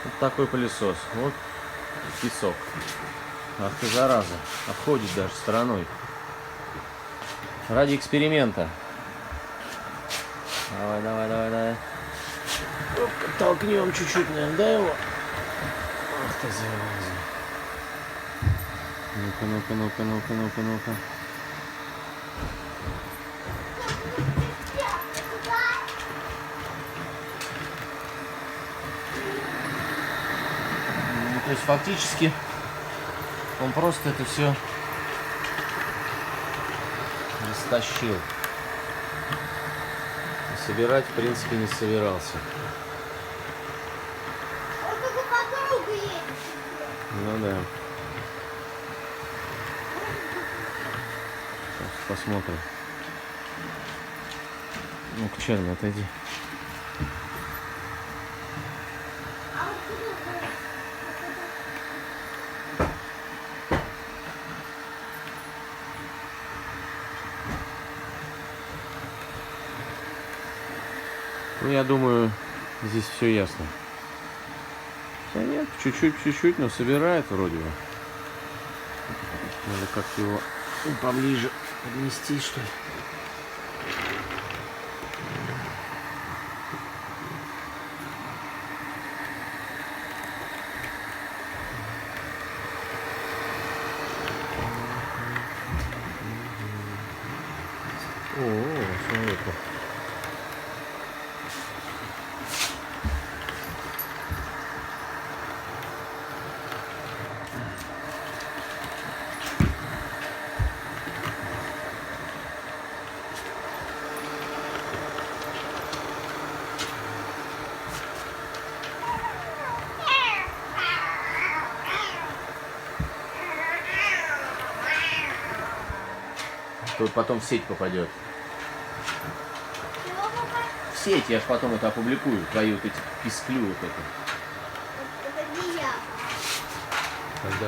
Вот такой пылесос. Вот песок. Ах ты зараза. Обходит даже стороной. Ради эксперимента. Давай, давай, давай, давай. Толкнем чуть-чуть, наверное, да, его? Ах ты зараза. Ну-ка, ну-ка, ну-ка, ну-ка, ну-ка, ну-ка. То есть фактически он просто это все растащил. И собирать в принципе не собирался. Он только по кругу едет. Ну да. Сейчас посмотрим. Ну-ка, черный, отойди. Ну, я думаю, здесь все ясно. Да нет, чуть-чуть, но собирает вроде бы. Надо как-то его поближе поднести, что ли. О, смотри-ка. Тут потом в сеть попадет. В сеть я ж потом это опубликую, твои вот эти писклю вот это. Это не я. Когда